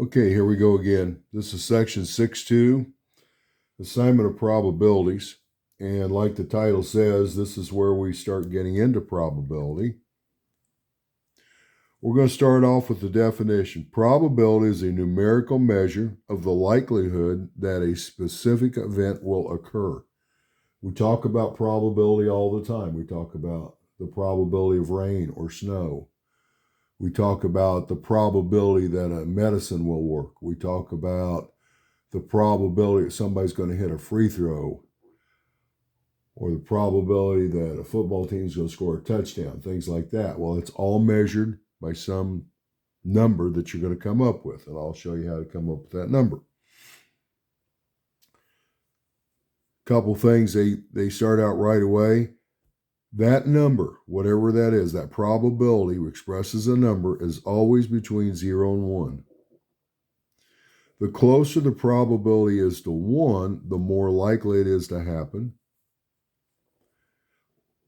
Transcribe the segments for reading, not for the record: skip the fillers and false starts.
Okay, here we go again. This is section 6.2, assignment of probabilities. And like the title says, this is where we start getting into probability. We're going to start off with the definition. Probability is a numerical measure of the likelihood that a specific event will occur. We talk about probability all the time. We talk about the probability of rain or snow. We talk about the probability that a medicine will work. We talk about the probability that somebody's going to hit a free throw, or the probability that a football team is going to score a touchdown, things like that. Well, it's all measured by some number that you're going to come up with, and I'll show you how to come up with that number. Couple things they start out right away. That number, whatever that is, that probability expresses a number, is always between 0 and 1. The closer the probability is to 1, the more likely it is to happen.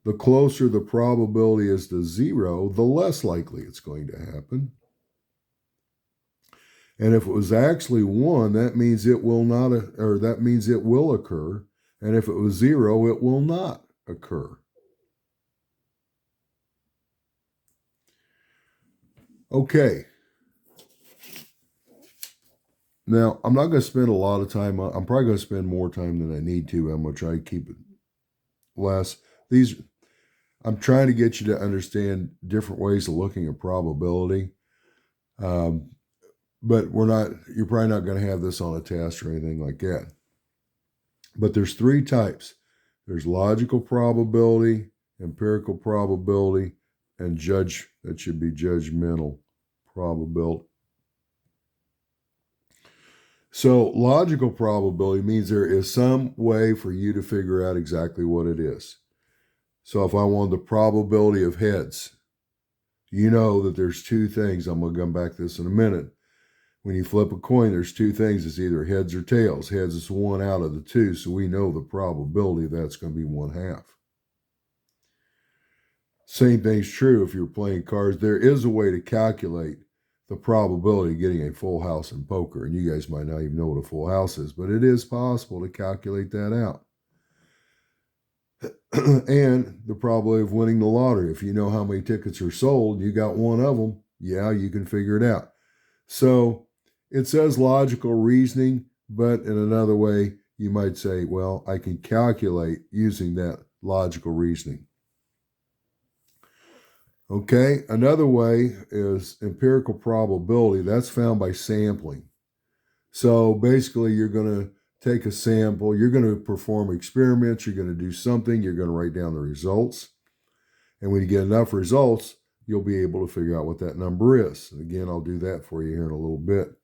The closer the probability is to 0, the less likely it's going to happen. And if it was actually 1, that means it will not, or that means it will occur. And if it was 0, it will not occur. Okay. Now, I'm not going to spend a lot of time. I'm probably going to spend more time than I need to. I'm going to try to keep it less. I'm trying to get you to understand different ways of looking at probability. But you're probably not going to have this on a test or anything like that. But there's 3 types. There's logical probability, empirical probability, and that should be judgmental probability. So logical probability means there is some way for you to figure out exactly what it is. So if I wanted the probability of heads, you know that there's 2 things. I'm going to come back to this in a minute. When you flip a coin, there's 2 things. It's either heads or tails. Heads is 1 out of the 2, so we know the probability that's going to be 1/2. Same thing's true if you're playing cards. There is a way to calculate the probability of getting a full house in poker, and you guys might not even know what a full house is, but it is possible to calculate that out. And the probability of winning the lottery. If you know how many tickets are sold, you got one of them, yeah, you can figure it out. So it says logical reasoning, but in another way, you might say, well, I can calculate using that logical reasoning. Okay, another way is empirical probability. That's found by sampling. So basically, you're going to take a sample, you're going to perform experiments, you're going to do something, you're going to write down the results. And when you get enough results, you'll be able to figure out what that number is. And again, I'll do that for you here in a little bit.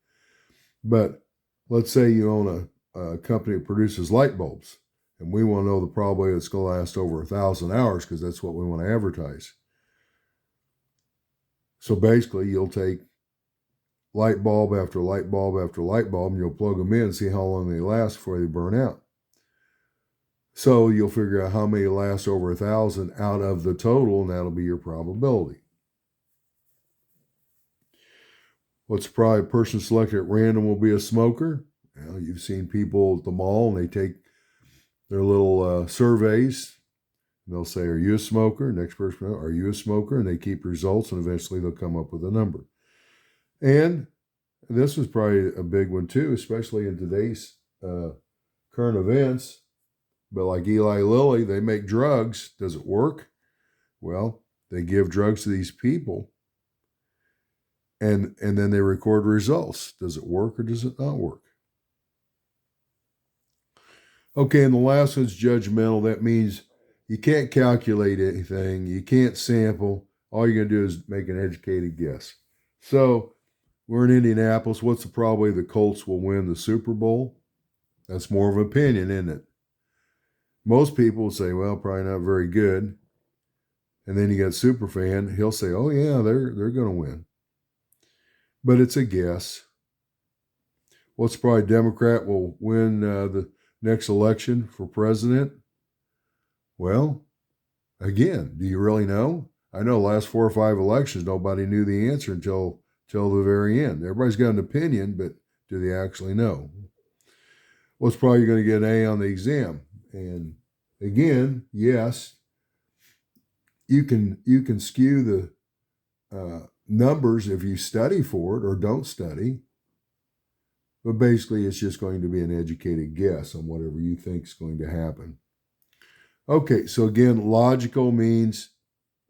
But let's say you own a company that produces light bulbs, and we want to know the probability it's going to last over 1,000 hours because that's what we want to advertise. So basically, you'll take light bulb after light bulb after light bulb, and you'll plug them in and see how long they last before they burn out. So you'll figure out how many last over 1,000 out of the total, and that'll be your probability. What's probably a person selected at random will be a smoker. Well, you've seen people at the mall, and they take their little surveys. They'll say, are you a smoker? Next person, are you a smoker? And they keep results, and eventually they'll come up with a number. And this was probably a big one too, especially in today's current events. But like Eli Lilly, they make drugs. Does it work? Well, they give drugs to these people, and then they record results. Does it work or does it not work? Okay, and the last one's judgmental. That means you can't calculate anything. You can't sample. All you're going to do is make an educated guess. So we're in Indianapolis. What's the probability the Colts will win the Super Bowl? That's more of an opinion, isn't it? Most people will say, well, probably not very good. And then you got Superfan. He'll say, oh, yeah, they're going to win. But it's a guess. What's probably Democrat will win the next election for president? Well, again, do you really know? I know the last 4 or 5 elections, nobody knew the answer until till the very end. Everybody's got an opinion, but do they actually know? Well, it's probably going to get an A on the exam. And again, yes, you can skew the numbers if you study for it or don't study. But basically, it's just going to be an educated guess on whatever you think is going to happen. Okay, so again, logical means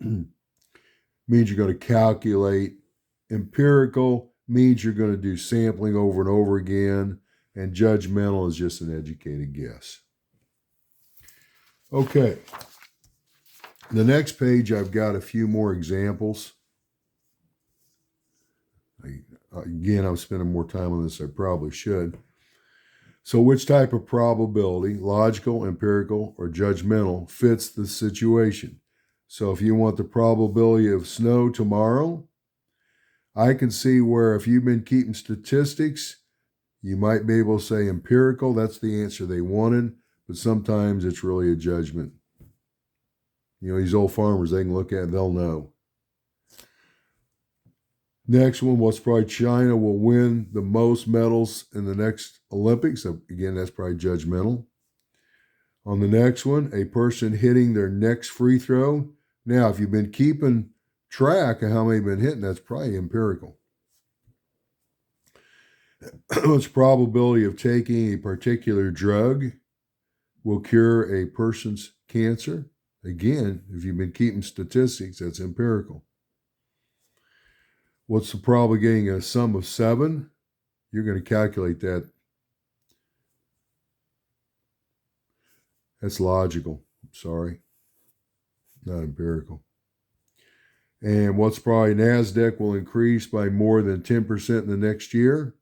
you're going to calculate. Empirical means you're going to do sampling over and over again. And judgmental is just an educated guess. Okay. The next page, I've got a few more examples. Again, I'm spending more time on this than I probably should. So which type of probability, logical, empirical, or judgmental, fits the situation? So if you want the probability of snow tomorrow, I can see where if you've been keeping statistics, you might be able to say empirical, that's the answer they wanted, but sometimes it's really a judgment. You know, these old farmers, they can look at it, they'll know. Next one, what's probably China will win the most medals in the next Olympics. Again, that's probably judgmental. On the next one, a person hitting their next free throw. Now, if you've been keeping track of how many have been hitting, that's probably empirical. What's the probability of taking a particular drug will cure a person's cancer? Again, if you've been keeping statistics, that's empirical. What's the probability of getting a sum of 7? You're going to calculate that. That's logical. Sorry. Not empirical. And what's probably NASDAQ will increase by more than 10% in the next year?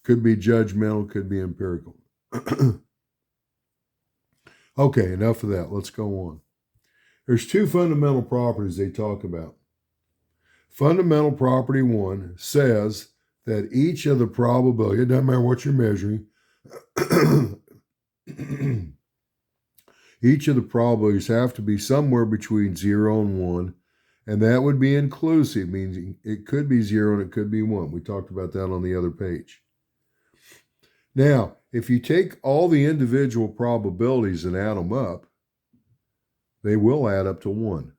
Could be judgmental, could be empirical. Okay, enough of that. Let's go on. There's 2 fundamental properties they talk about. Fundamental property 1 says that each of the probability, it doesn't matter what you're measuring, each of the probabilities have to be somewhere between 0 and 1, and that would be inclusive, meaning it could be 0 and it could be 1. We talked about that on the other page. Now, if you take all the individual probabilities and add them up, they will add up to 1.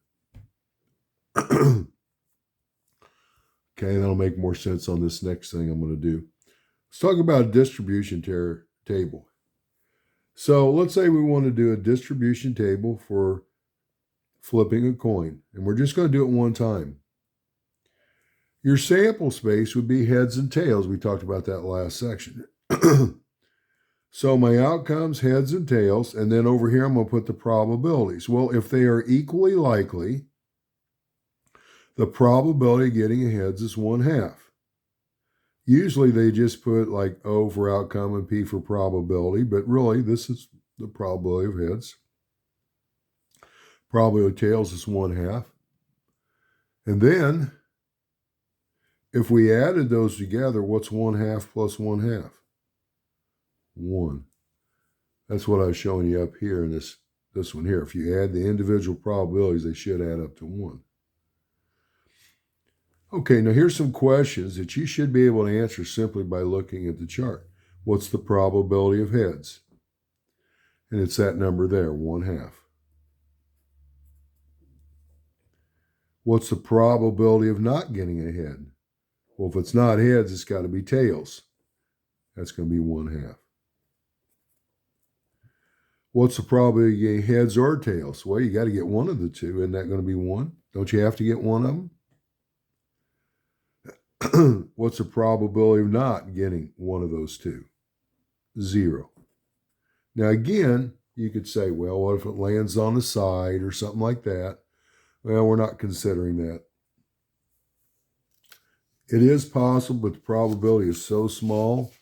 Okay, that'll make more sense on this next thing I'm going to do. Let's talk about a distribution table. So let's say we want to do a distribution table for flipping a coin, and we're just going to do it one time. Your sample space would be heads and tails. We talked about that last section. So my outcomes, heads and tails, and then over here I'm going to put the probabilities. Well, if they are equally likely, the probability of getting a heads is 1/2. Usually they just put like O for outcome and P for probability, but really this is the probability of heads. Probability of tails is 1/2. And then if we added those together, what's 1/2 plus 1/2? 1. That's what I was showing you up here in this one here. If you add the individual probabilities, they should add up to 1. Okay, now here's some questions that you should be able to answer simply by looking at the chart. What's the probability of heads? And it's that number there, 1/2. What's the probability of not getting a head? Well, if it's not heads, it's got to be tails. That's going to be 1/2. What's the probability of getting heads or tails? Well, you got to get one of the two. Isn't that going to be 1? Don't you have to get one of them? What's the probability of not getting one of those two? 0. Now, again, you could say, well, what if it lands on the side or something like that? Well, we're not considering that. It is possible, but the probability is so small,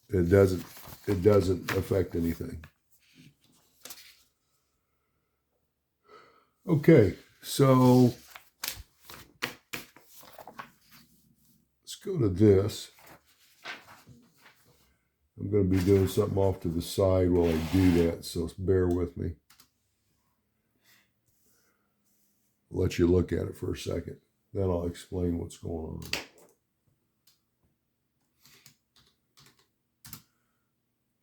it doesn't affect anything. Okay, so let's go to this. I'm going to be doing something off to the side while I do that, so bear with me. let you look at it for a second. Then I'll explain what's going on.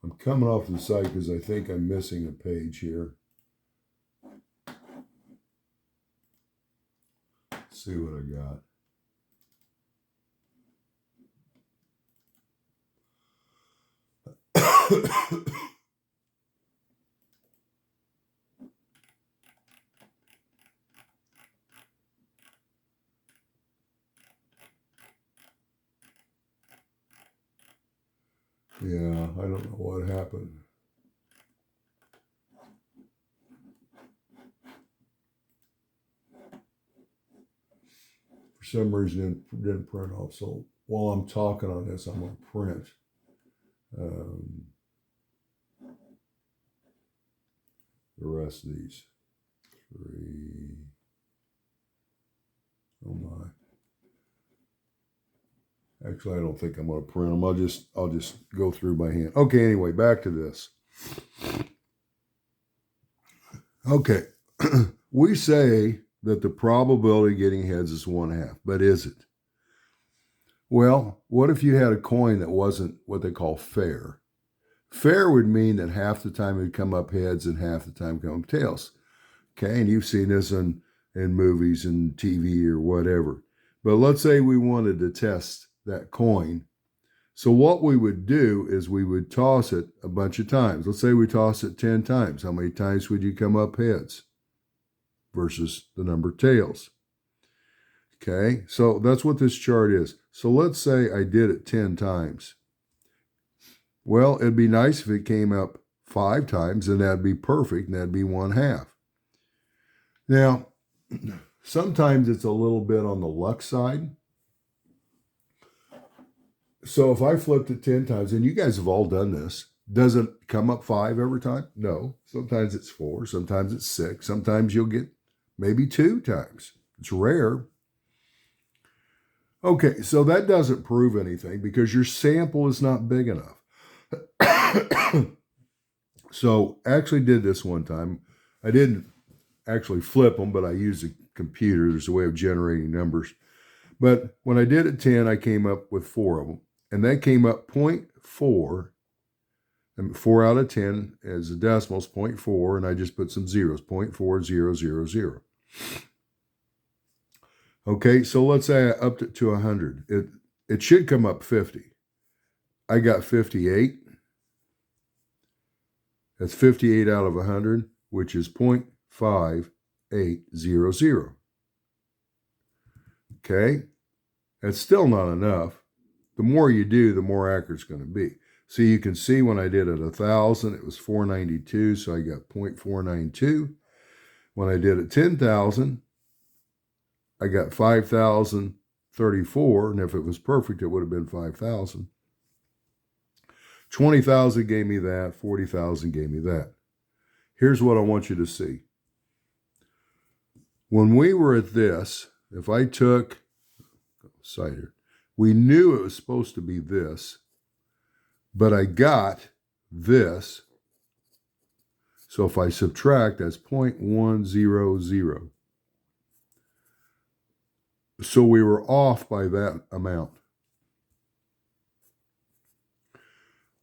I'm coming off the site because I think I'm missing a page here. Let's see what I got. Yeah, I don't know what happened. For some reason, it didn't print off. So while I'm talking on this, I'm going to print the rest of these. 3. Oh my. Actually, I don't think I'm going to print them. I'll just go through by hand. Okay, anyway, back to this. Okay. We say that the probability of getting heads is 1/2, but is it? Well, what if you had a coin that wasn't what they call fair? Fair would mean that half the time it would come up heads and half the time come up tails. Okay, and you've seen this in movies and TV or whatever. But let's say we wanted to test that coin. So what we would do is we would toss it a bunch of times. Let's say we toss it 10 times. How many times would you come up heads versus the number tails? Okay, so that's what this chart is. So let's say I did it 10 times. Well, it'd be nice if it came up 5 times, and that'd be perfect, and that'd be 1/2. Now, sometimes it's a little bit on the luck side. So if I flipped it 10 times, and you guys have all done this, does it come up 5 every time? No. Sometimes it's 4, sometimes it's 6, sometimes you'll get maybe 2 times. It's rare. Okay, so that doesn't prove anything because your sample is not big enough. So actually did this one time. I didn't actually flip them, but I used a computer. There's a way of generating numbers. But when I did it 10, I came up with 4 of them. And that came up 0.4. And 4 out of 10 as the decimals, 0.4. And I just put some zeros, 0.4000. Okay, so let's say I upped it to 100. It should come up 50. I got 58. That's 58 out of 100, which is 0.5800. Okay, that's still not enough. The more you do, the more accurate it's going to be. So you can see when I did it 1,000, it was 492, so I got 0.492. When I did it 10,000, I got 5,034, and if it was perfect, it would have been 5,000. 20,000 gave me that, 40,000 gave me that. Here's what I want you to see. When we were at this, if I took cider, we knew it was supposed to be this, but I got this. So if I subtract, that's 0.100. So we were off by that amount.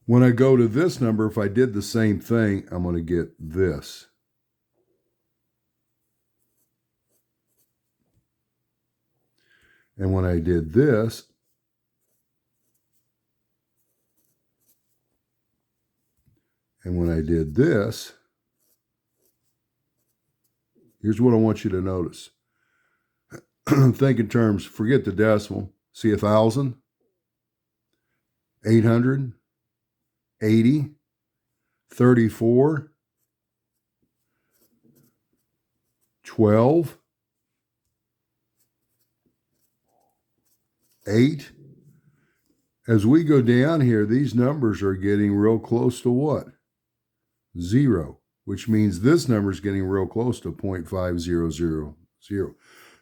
When I go to this number, if I did the same thing, I'm going to get this. And when I did this, and when I did this, here's what I want you to notice. Think in terms, forget the decimal. See 1,000, 800, 80, 34, 12, 8. As we go down here, these numbers are getting real close to what? 0, which means this number is getting real close to 0.5000.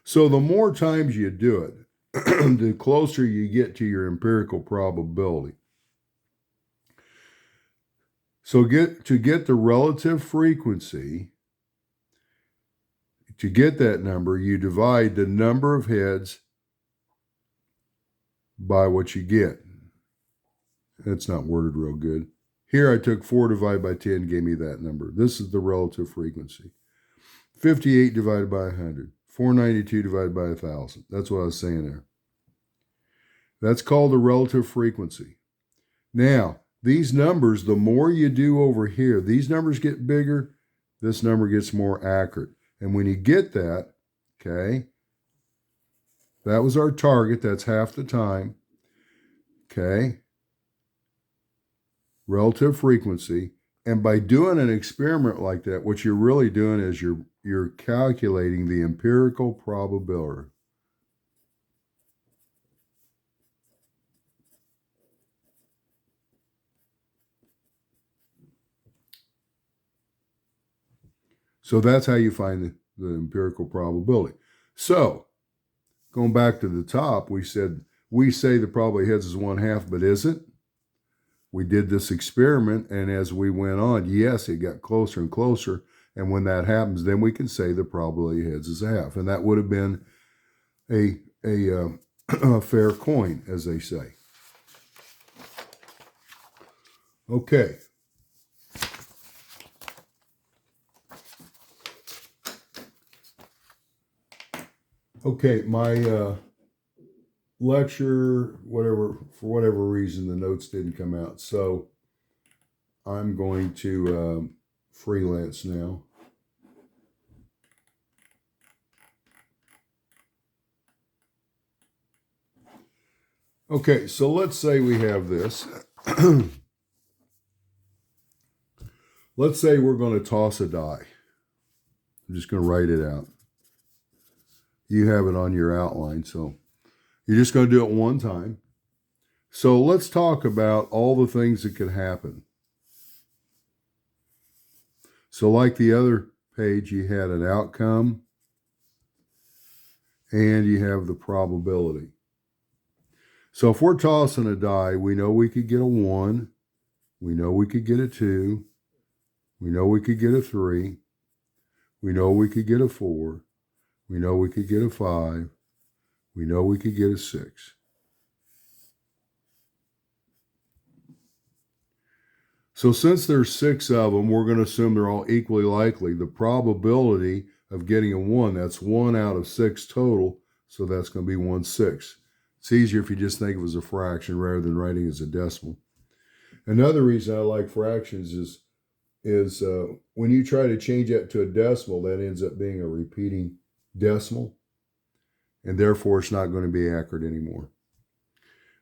So the more times you do it, the closer you get to your empirical probability. So to get the relative frequency, to get that number, you divide the number of heads by what you get. That's not worded real good. Here I took 4 divided by 10, gave me that number. This is the relative frequency. 58 divided by 100. 492 divided by 1,000. That's what I was saying there. That's called the relative frequency. Now, these numbers, the more you do over here, these numbers get bigger, this number gets more accurate. And when you get that, okay, that was our target. That's half the time. Okay. Relative frequency. And by doing an experiment like that, what you're really doing is you're calculating the empirical probability. So that's how you find the empirical probability. So going back to the top, we say the probability of heads is 1/2, but is it? We did this experiment, and as we went on, yes, it got closer and closer. And when that happens, then we can say the probability of heads is 1/2. And that would have been a fair coin, as they say. Okay. Okay, my lecture, for whatever reason, the notes didn't come out. So I'm going to freelance now. Okay, so let's say we have this. Let's say we're going to toss a die. I'm just going to write it out. You have it on your outline, so you're just going to do it one time. So let's talk about all the things that could happen. So like the other page, you had an outcome and you have the probability. So if we're tossing a die, we know we could get a 1. We know we could get a 2. We know we could get a 3. We know we could get a 4. We know we could get a 5. We know we could get a 6. So since there's 6 of them, we're going to assume they're all equally likely. The probability of getting a 1, that's 1 out of 6 total, so that's going to be 1/6. It's easier if you just think of it as a fraction rather than writing it as a decimal. Another reason I like fractions is when you try to change that to a decimal, that ends up being a repeating decimal, and therefore it's not going to be accurate anymore.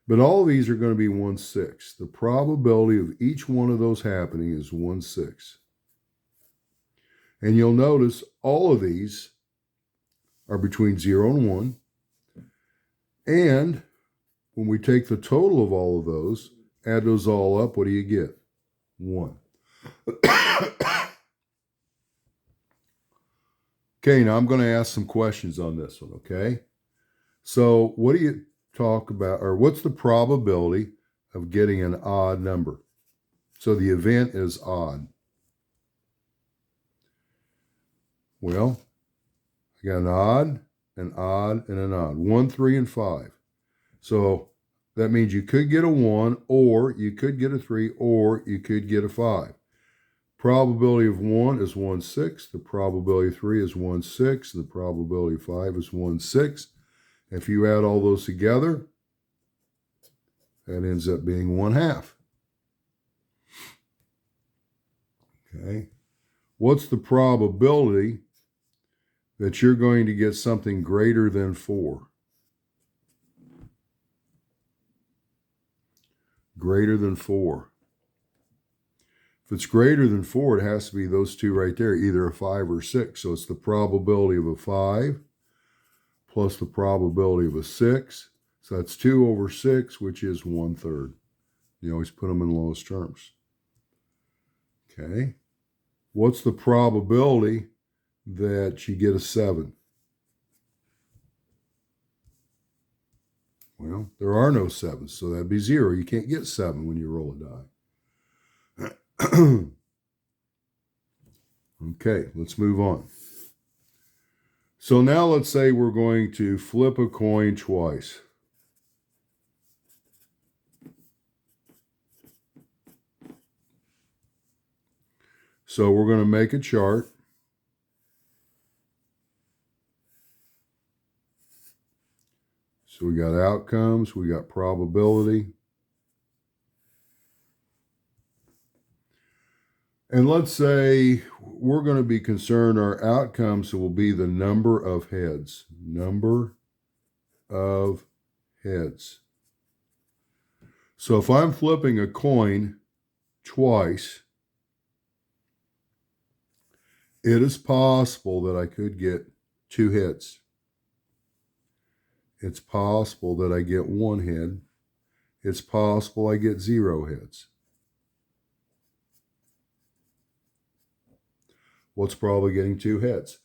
But all of these are going to be 1/6. The probability of each one of those happening is 1/6. And you'll notice all of these are between 0 and 1. And when we take the total of all of those, add those all up, what do you get? 1. Okay, now I'm going to ask some questions on this one, okay? So what do you talk about, or what's the probability of getting an odd number? So the event is odd. Well, I got an odd, and an odd. 1, 3, and 5. So that means you could get a 1, or you could get a 3, or you could get a 5. Probability of 1 is 1/6. The probability of 3 is 1/6. The probability of 5 is 1/6. If you add all those together, that ends up being 1/2. Okay. What's the probability that you're going to get something greater than 4? Greater than 4. If it's greater than 4, it has to be those two right there, either a 5 or 6. So it's the probability of a 5 plus the probability of a 6. So that's 2 over 6, which is 1/3. You always put them in lowest terms. Okay. What's the probability that you get a 7? Well, there are no 7s, so that'd be 0. You can't get 7 when you roll a die. Okay, let's move on. So now let's say we're going to flip a coin twice. So we're going to make a chart. So we got outcomes, we got probability. And let's say we're going to be concerned our outcomes will be the number of heads. Number of heads. So if I'm flipping a coin twice, it is possible that I could get 2 heads. It's possible that I get 1 head. It's possible I get 0 heads. What's probably getting 2 heads?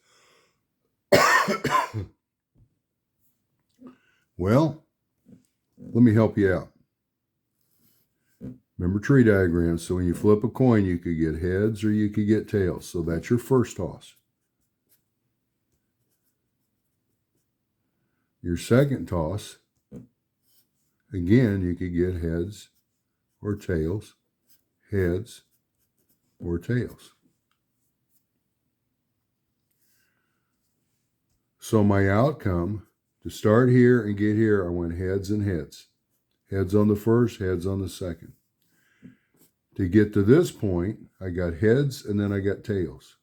Well, let me help you out. Remember tree diagrams. So when you flip a coin, you could get heads or you could get tails. So that's your first toss. Your second toss, again, you could get heads or tails, heads or tails. So my outcome, to start here and get here, I went heads and heads. Heads on the first, heads on the second. To get to this point, I got heads and then I got tails.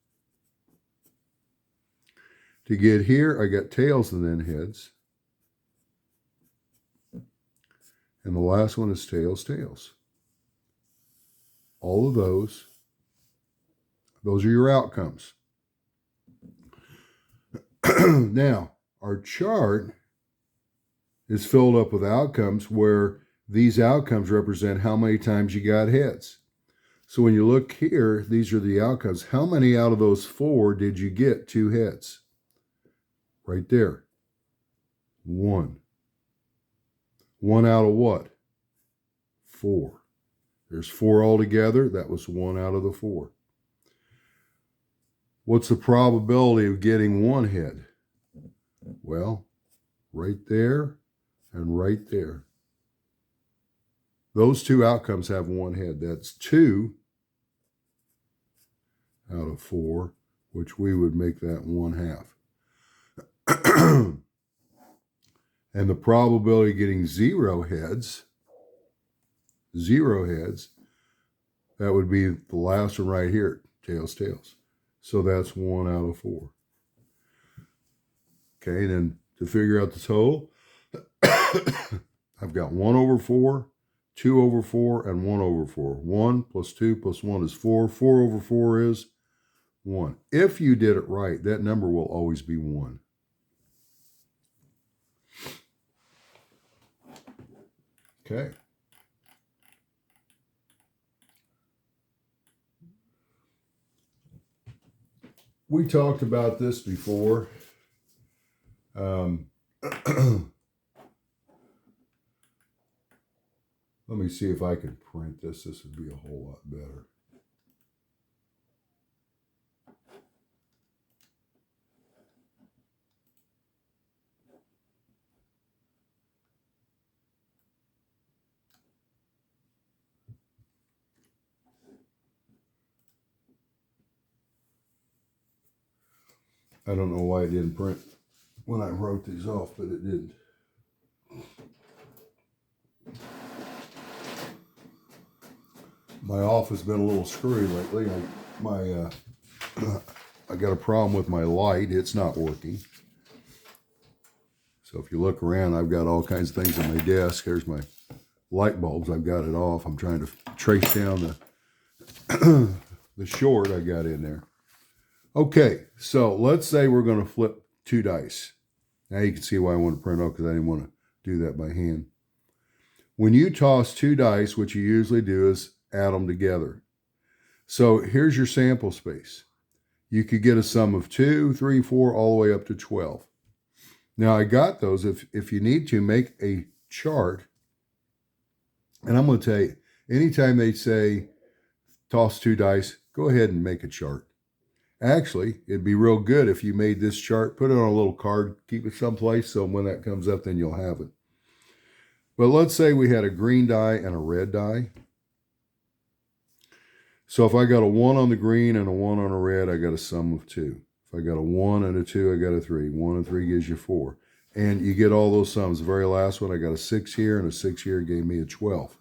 To get here, I got tails and then heads. And the last one is tails, tails. All of those are your outcomes. Now, our chart is filled up with outcomes where these outcomes represent how many times you got heads. So when you look here, these are the outcomes. How many out of those 4 did you get 2 heads? Right there. 1. 1 out of what? 4. There's 4 altogether. That was 1 out of the 4. What's the probability of getting 1 head? Well, right there and right there. Those 2 outcomes have 1 head. That's 2 out of 4, which we would make that 1/2. And the probability of getting 0 heads, that would be the last one right here, tails, tails. So that's 1 out of 4. Okay, then to figure out the total, I've got 1/4, 2/4, and 1/4. 1 plus 2 plus 1 is 4. 4/4 is 1. If you did it right, that number will always be 1. Okay. We talked about this before. Let me see if I can print this. This would be a whole lot better. I don't know why it didn't print when I wrote these off, but it didn't. My office has been a little screwy lately. I got a problem with my light. It's not working. So if you look around, I've got all kinds of things on my desk. Here's my light bulbs. I've got it off. I'm trying to trace down the short I got in there. Okay, so let's say we're going to flip 2 dice. Now you can see why I want to print out, because I didn't want to do that by hand. When you toss 2 dice, what you usually do is add them together. So here's your sample space. You could get a sum of 2, 3, 4, all the way up to 12. Now I got those. If you need to, make a chart. And I'm going to tell you, anytime they say toss 2 dice, go ahead and make a chart. Actually, it'd be real good if you made this chart, put it on a little card, keep it someplace, so when that comes up, then you'll have it. But let's say we had a green die and a red die. So if I got a 1 on the green and a 1 on the red, I got a sum of 2. If I got a 1 and a 2, I got a 3. 1 and 3 gives you 4. And you get all those sums. The very last one, I got a 6 here, and a 6 here gave me a 12.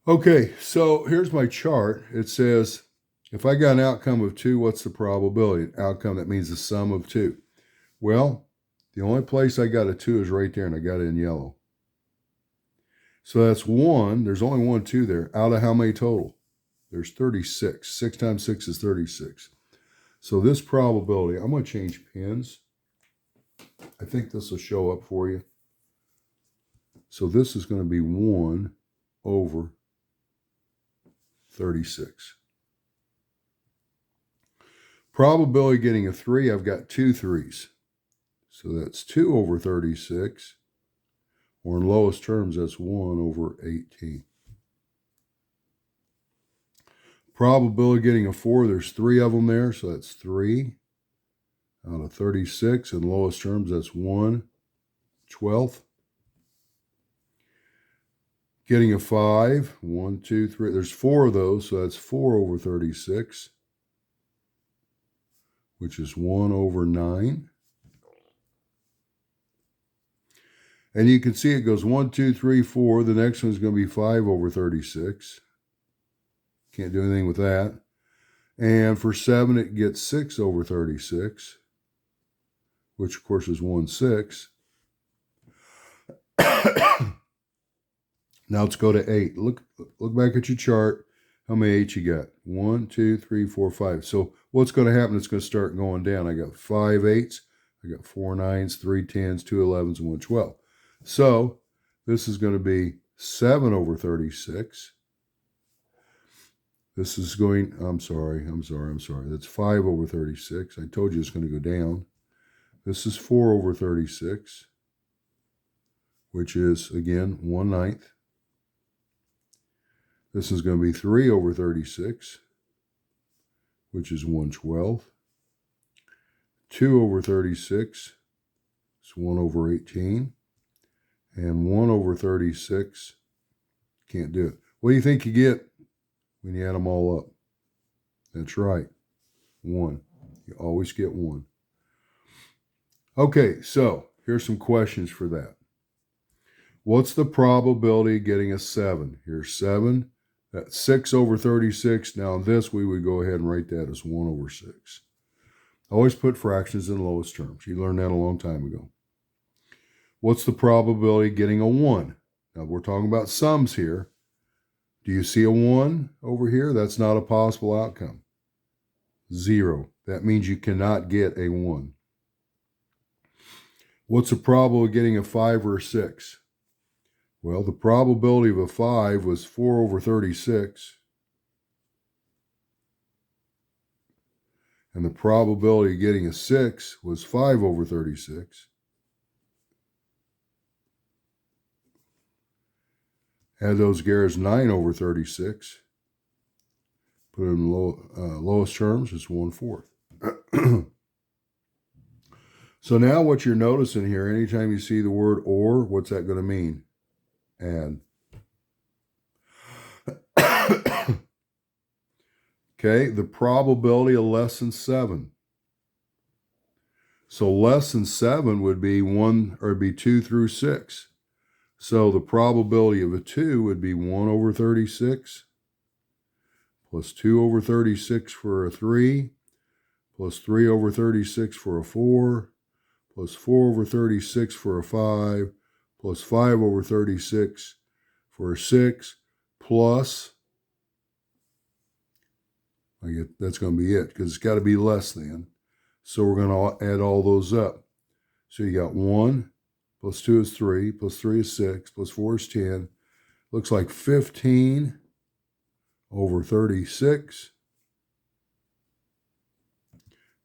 Okay, so here's my chart. It says, if I got an outcome of 2, what's the probability? An outcome, that means the sum of 2. Well, the only place I got a 2 is right there, and I got it in yellow. So that's 1. There's only 1 2 there. Out of how many total? There's 36. 6 times 6 is 36. So this probability, I'm going to change pens. I think this will show up for you. So this is going to be 1 over 36. Probability getting a 3, I've got 2 3s. So that's 2 over 36. Or in lowest terms, that's 1 over 18. Probability getting a 4, there's 3 of them there, so that's 3 out of 36. In lowest terms, that's 1/12. Getting a 5, 1, 2, 3. There's 4 of those, so that's 4 over 36, which is 1 over 9. And you can see it goes 1, 2, 3, 4. The next one's going to be 5 over 36. Can't do anything with that. And for 7, it gets 6 over 36, which of course is 1/6. Now let's go to 8. Look back at your chart. How many 8s you got? 1, 2, 3, 4, 5. So what's going to happen? It's going to start going down. I got 5 8s. I got 4 9s, 3 10s, 2 11s, and 1 12. So this is going to be 7 over 36. This is going, I'm sorry. That's 5 over 36. I told you it's going to go down. This is 4 over 36, which is, again, 1/9. This is going to be 3 over 36, which is 1/12. 2 over 36 is 1 over 18. And 1 over 36, can't do it. What do you think you get when you add them all up? That's right, 1. You always get 1. Okay, so here's some questions for that. What's the probability of getting a 7? Here's 7. That's 6 over 36. Now this, we would go ahead and write that as 1 over 6. Always put fractions in lowest terms. You learned that a long time ago. What's the probability of getting a 1? Now we're talking about sums here. Do you see a 1 over here? That's not a possible outcome. 0. That means you cannot get a 1. What's the probability of getting a 5 or a 6? Well, the probability of a 5 was 4 over 36. And the probability of getting a 6 was 5 over 36. Add those together as 9 over 36. Put it in lowest terms, it's 1/4. So now what you're noticing here, anytime you see the word or, what's that going to mean? Add. Okay, the probability of less than 7. So less than 7 would be 2 through 6. So the probability of a 2 would be 1 over 36 plus 2 over 36 for a 3 plus 3 over 36 for a 4 plus 4 over 36 for a 5 plus 5 over 36 for a 6 plus, that's going to be it because it's got to be less than. So we're going to add all those up. So you got 1 plus 2 is 3, plus 3 is 6, plus 4 is 10. Looks like 15 over 36.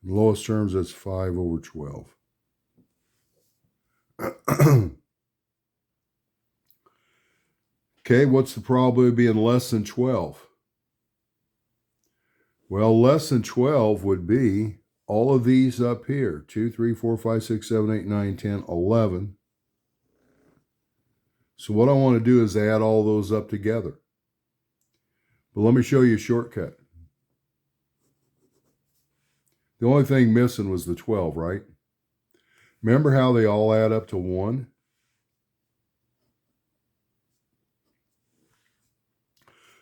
In lowest terms, that's 5 over 12. Okay, what's the probability of being less than 12? Well, less than 12 would be all of these up here. 2, 3, 4, 5, 6, 7, 8, 9, 10, 11. So what I want to do is add all those up together. But let me show you a shortcut. The only thing missing was the 12, right? Remember how they all add up to 1?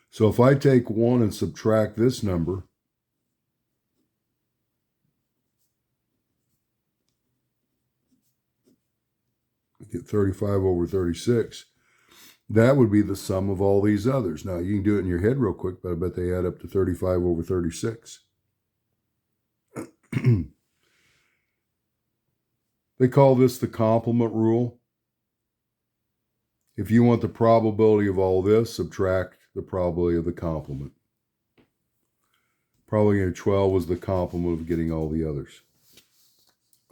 So if I take 1 and subtract this number, I get 35 over 36. That would be the sum of all these others. Now, you can do it in your head real quick, but I bet they add up to 35 over 36. They call this the complement rule. If you want the probability of all this, subtract the probability of the complement. Probability of 12 was the complement of getting all the others.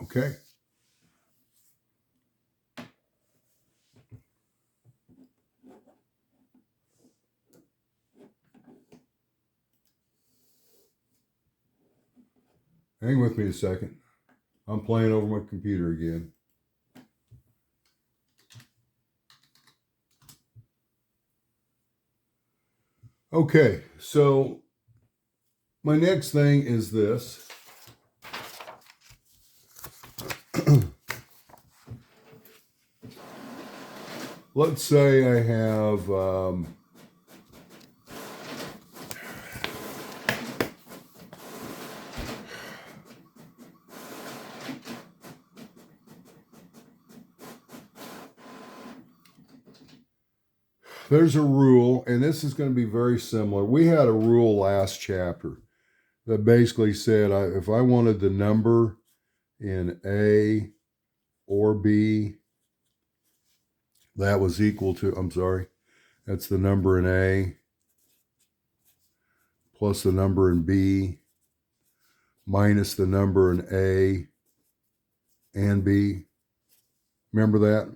Okay. Hang with me a second. I'm playing over my computer again. Okay, so my next thing is this. Let's say I have there's a rule, and this is going to be very similar. We had a rule last chapter that basically said if I wanted the number in A or B, that was equal to, that's the number in A plus the number in B minus the number in A and B. Remember that?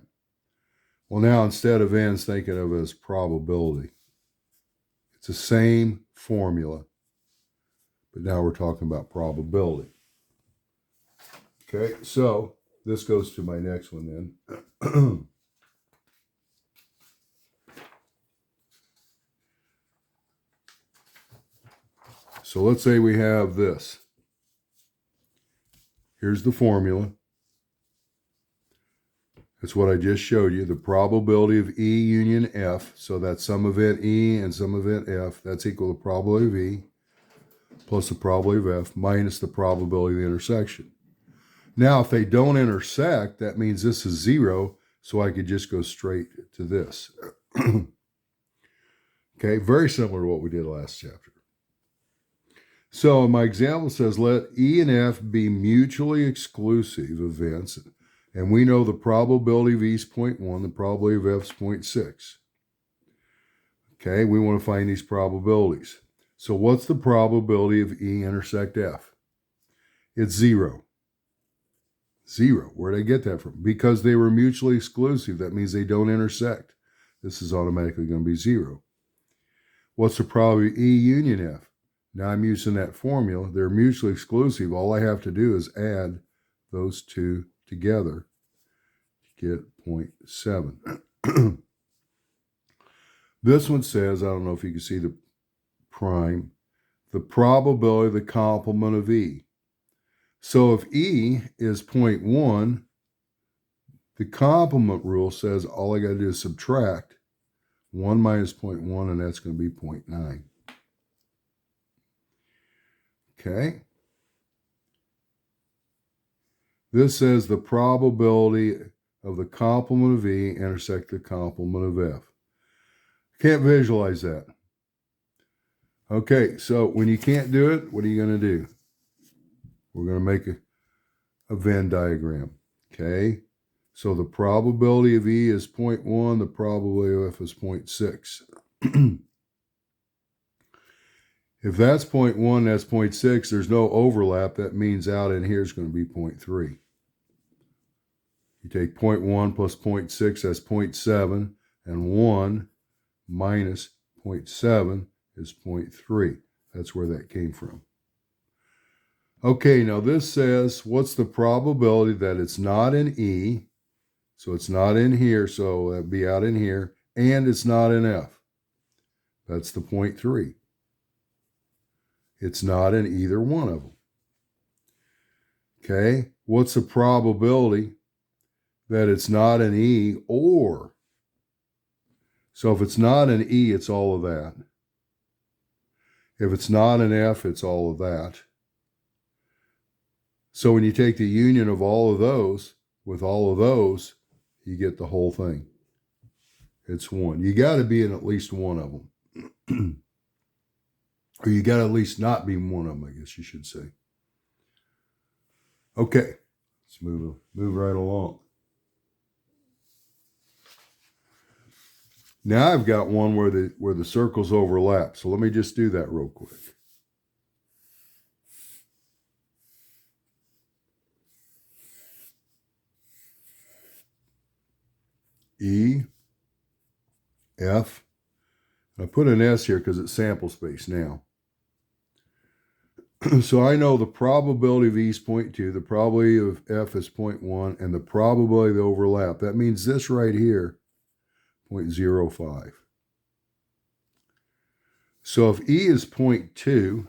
Well, now instead of n's, thinking of it as probability. It's the same formula, but now we're talking about probability. Okay, so this goes to my next one then. So let's say we have this. Here's the formula. That's what I just showed you. The probability of E union F. So that's some event E and some event F. That's equal to the probability of E plus the probability of F minus the probability of the intersection. Now, if they don't intersect, that means this is 0. So I could just go straight to this. Okay, very similar to what we did last chapter. So my example says, let E and F be mutually exclusive events. And we know the probability of E is 0.1, the probability of F is 0.6. Okay, we want to find these probabilities. So what's the probability of E intersect F? It's 0. 0. Where did I get that from? Because they were mutually exclusive. That means they don't intersect. This is automatically going to be 0. What's the probability of E union F? Now I'm using that formula. They're mutually exclusive. All I have to do is add those two together to get 0.7. This one says, I don't know if you can see the prime, the probability of the complement of E. So if E is 0.1, the complement rule says all I got to do is subtract 1 minus 0.1, and that's going to be 0.9. Okay. This says the probability of the complement of E intersect the complement of F. Can't visualize that. Okay, so when you can't do it, what are you going to do? We're going to make a Venn diagram. Okay, so the probability of E is 0.1, the probability of F is 0.6. If that's 0.1, that's 0.6, there's no overlap. That means out in here is going to be 0.3. You take 0.1 plus 0.6, that's 0.7, and 1 minus 0.7 is 0.3. That's where that came from. Okay, now this says, what's the probability that it's not in E? So it's not in here, so that'd be out in here, and it's not in F. That's the 0.3. It's not in either one of them. Okay, what's the probability that it's not in E or? So if it's not in E, it's all of that. If it's not in F, it's all of that. So when you take the union of all of those with all of those, you get the whole thing. It's one. You got to be in at least one of them. Or you got to at least not be one of them, I guess you should say. Okay, let's move right along. Now I've got one where the circles overlap. So let me just do that real quick. E, F. I put an S here because it's sample space now. So I know the probability of E is 0.2, the probability of F is 0.1, and the probability of the overlap. That means this right here, 0.05. So if E is 0.2,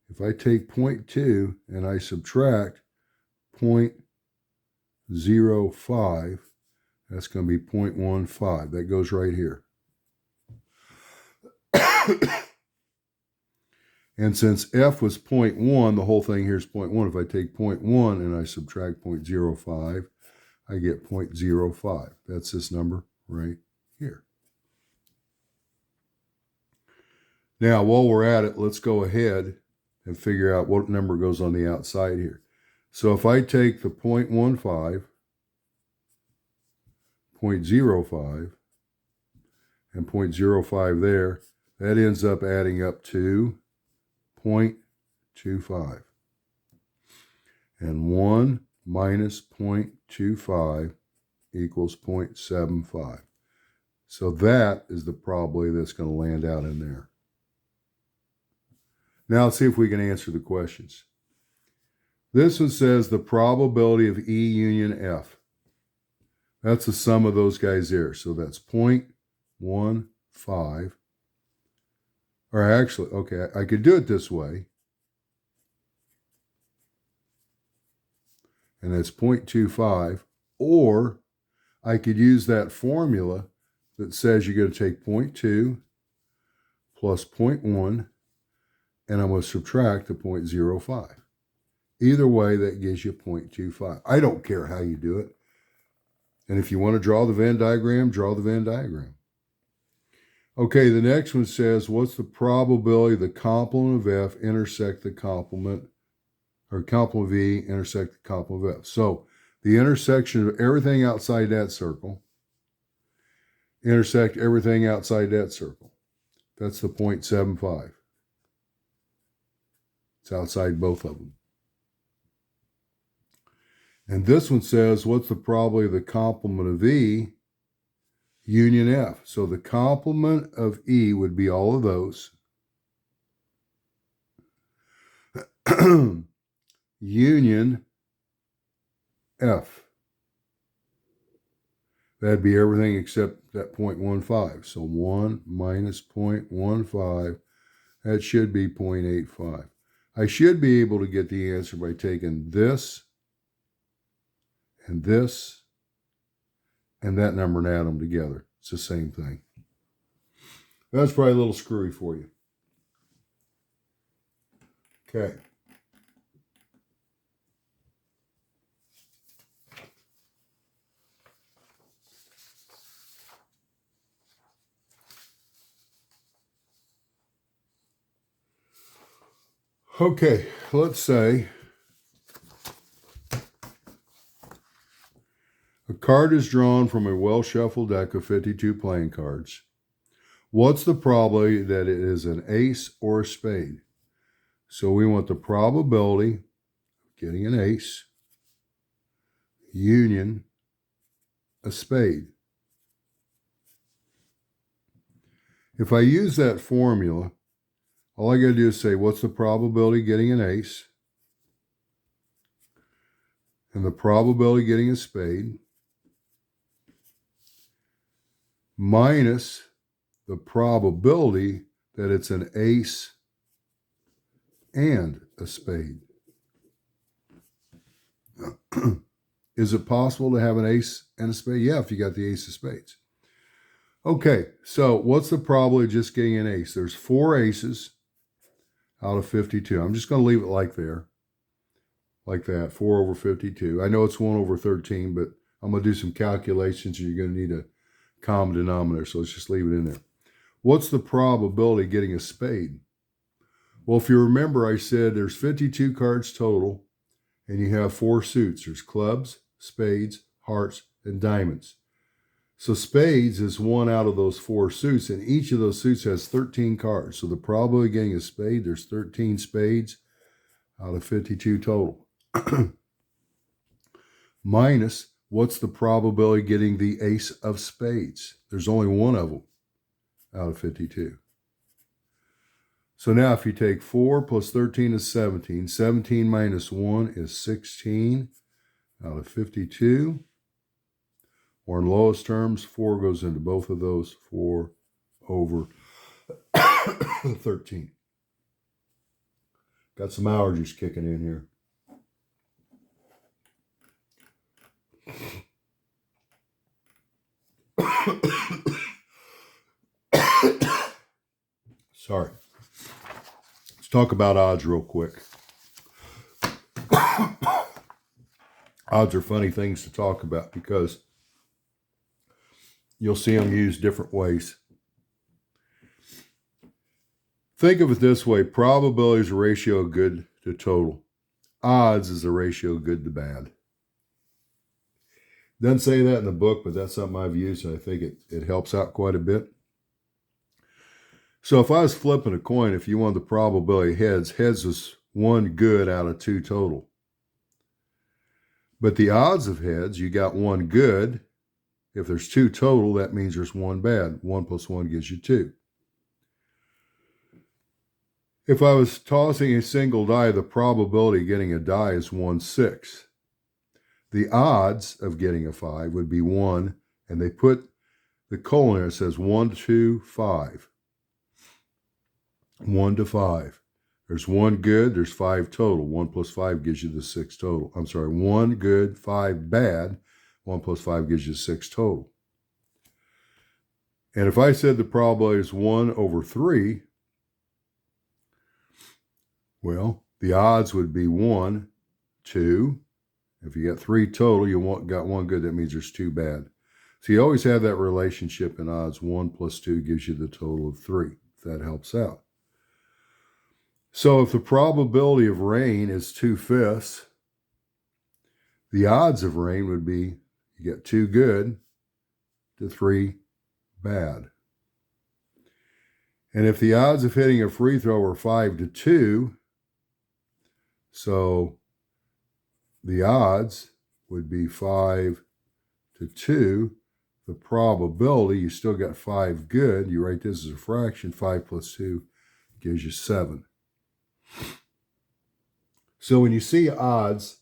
if I take 0.2 and I subtract 0.05, that's going to be 0.15. That goes right here. And since F was 0.1, the whole thing here is 0.1. If I take 0.1 and I subtract 0.05, I get 0.05. That's this number right here. Now, while we're at it, let's go ahead and figure out what number goes on the outside here. So if I take the 0.15, 0.05, and 0.05 there, that ends up adding up to 0.25. And 1 minus 0.25 equals 0.75. So that is the probability that's going to land out in there. Now let's see if we can answer the questions. This one says the probability of E union F. That's the sum of those guys there. So that's 0.15. Or actually, okay, I could do it this way. And that's 0.25. Or I could use that formula that says you're going to take 0.2 plus 0.1, and I'm going to subtract the 0.05. Either way, that gives you 0.25. I don't care how you do it. And if you want to draw the Venn diagram, draw the Venn diagram. Okay, the next one says, what's the probability the complement of F intersect the complement, or complement of E intersect the complement of F? So the intersection of everything outside that circle intersect everything outside that circle. That's the 0.75. It's outside both of them. And this one says, what's the probability of the complement of E union F? So the complement of E would be all of those. Union F. That'd be everything except that 0.15. So 1 minus 0.15, that should be 0.85. I should be able to get the answer by taking this and this and that number and add them together. It's the same thing. That's probably a little screwy for you. Okay. Okay, let's say a card is drawn from a well-shuffled deck of 52 playing cards. What's the probability that it is an ace or a spade? So we want the probability of getting an ace, union, a spade. If I use that formula, all I got to do is say, what's the probability of getting an ace? and the probability of getting a spade minus the probability that it's an ace and a spade. Is it possible to have an ace and a spade? Yeah, if you got the ace of spades. Okay, so what's the probability of just getting an ace? There's 4 aces out of 52. I'm just going to leave it like that, 4 over 52. I know it's 1 over 13, but I'm going to do some calculations, and you're going to need a common denominator, so let's just leave it in there. What's the probability of getting a spade? Well, if you remember, I said there's 52 cards total, and you have 4 suits. There's clubs, spades, hearts, and diamonds. So spades is 1 out of those 4 suits, and each of those suits has 13 cards. So the probability of getting a spade, there's 13 spades out of 52 total. Minus, what's the probability of getting the ace of spades? There's only 1 of them out of 52. So now if you take 4 plus 13 is 17. 17 minus 1 is 16 out of 52. Or in lowest terms, 4 goes into both of those, 4 over 13. Got some allergies kicking in here. Sorry. Let's talk about odds real quick. Odds are funny things to talk about because you'll see them used different ways. Think of it this way. Probability is a ratio of good to total. Odds is a ratio of good to bad. Doesn't say that in the book, but that's something I've used, and I think it helps out quite a bit. So if I was flipping a coin, if you want the probability of heads was 1 good out of 2 total. But the odds of heads, you got 1 good. If there's 2 total, that means there's 1 bad. 1 plus 1 gives you 2. If I was tossing a single die, the probability of getting a die is 1/6. The odds of getting a 5 would be 1, and they put the colon there. It says 1 to 5. 1 to 5. There's 1 good, there's 5 total. 1 plus 5 gives you the 6 total. I'm sorry, 1 good, 5 bad. 1 plus 5 gives you 6 total. And if I said the probability is 1 over 3, well, the odds would be 1, 2. If you got 3 total, you got 1 good, that means there's 2 bad. So you always have that relationship in odds. 1 plus 2 gives you the total of 3, if that helps out. So if the probability of rain is 2/5, the odds of rain would be you get 2 good to 3 bad. And if the odds of hitting a free throw are 5 to 2, so the odds would be 5 to 2. The probability, you still got 5 good. You write this as a fraction. 5 plus 2 gives you 7. So when you see odds,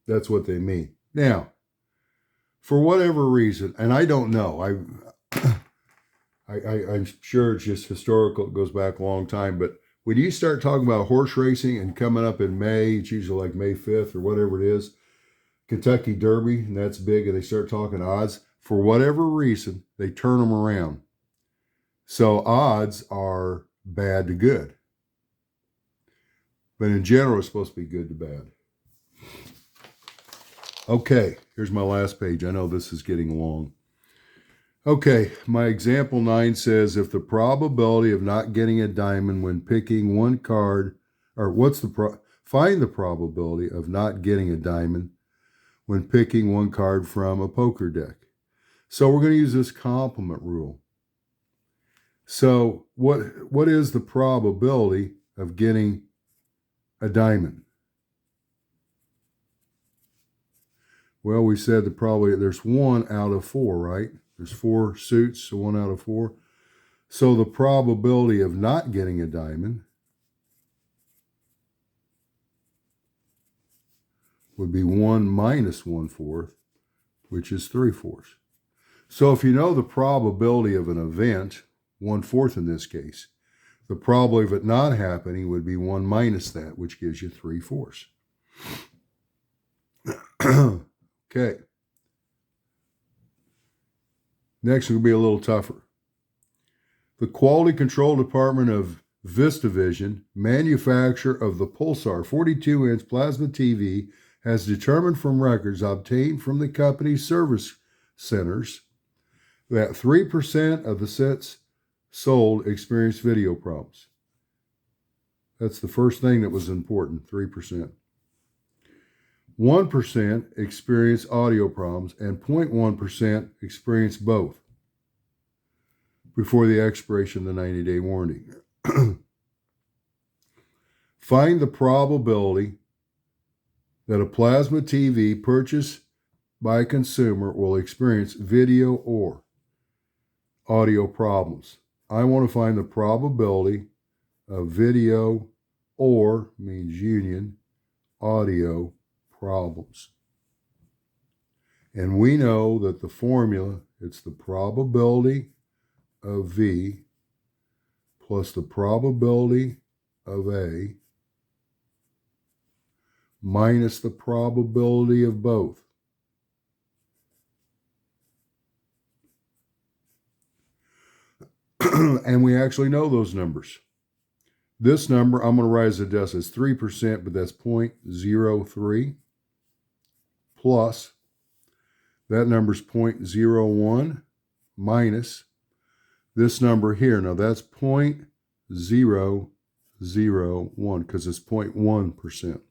that's what they mean. Now, for whatever reason, and I don't know, I'm sure it's just historical, it goes back a long time, but when you start talking about horse racing and coming up in May, it's usually like May 5th or whatever it is, Kentucky Derby, and that's big, and they start talking odds, for whatever reason, they turn them around. So odds are bad to good. But in general, it's supposed to be good to bad. Okay, here's my last page. I know this is getting long. Okay, my example 9 says if the probability of not getting a diamond when picking one card, or find the probability of not getting a diamond when picking one card from a poker deck. So we're going to use this complement rule. So what is the probability of getting a diamond? Well, we said that probably there's 1 out of 4, right? There's 4 suits, so 1 out of 4. So the probability of not getting a diamond would be 1 minus 1/4, which is 3/4. So if you know the probability of an event, 1/4 in this case, the probability of it not happening would be 1 minus that, which gives you 3/4. Okay. Next will be a little tougher. The Quality Control Department of VistaVision, manufacturer of the Pulsar 42-inch plasma TV, has determined from records obtained from the company's service centers that 3% of the sets sold experienced video problems. That's the first thing that was important, 3%. 1% experienced audio problems, and 0.1% experienced both before the expiration of the 90-day warranty. Find the probability that a plasma TV purchased by a consumer will experience video or audio problems. I want to find the probability of video or, means union, audio problems. And we know that the formula, it's the probability of V plus the probability of A minus the probability of both. And we actually know those numbers. This number, I'm going to write as a decimal, is 3%, but that's 0.03 plus, that number is 0.01 minus this number here. Now that's 0.001 because it's 0.1%.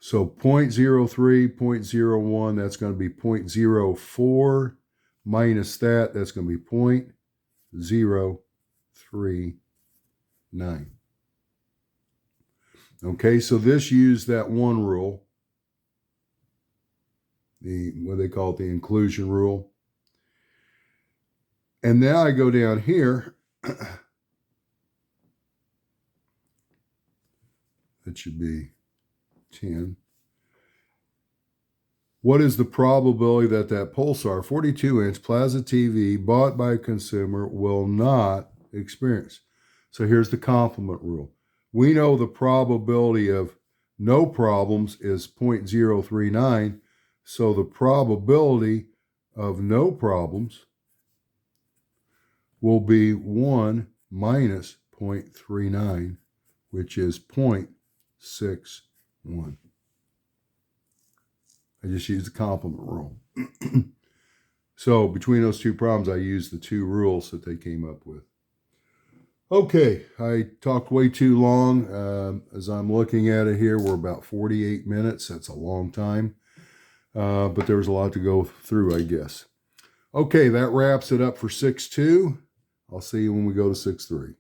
So 0.03, 0.01, that's going to be 0.04 minus that, that's going to be 0.039. Okay, so this used that one rule, what they call it, the inclusion rule. And now I go down here. That should be 10. What is the probability that that Pulsar 42-inch plasma TV bought by a consumer will not experience? So here's the complement rule. We know the probability of no problems is 0.039. So the probability of no problems will be 1 minus 0.39, which is 0.61. I just used the complement rule. So between those two problems, I used the two rules that they came up with. Okay, I talked way too long. As I'm looking at it here, we're about 48 minutes. That's a long time. But there was a lot to go through, I guess. Okay, that wraps it up for 6.2. I'll see you when we go to 6.3.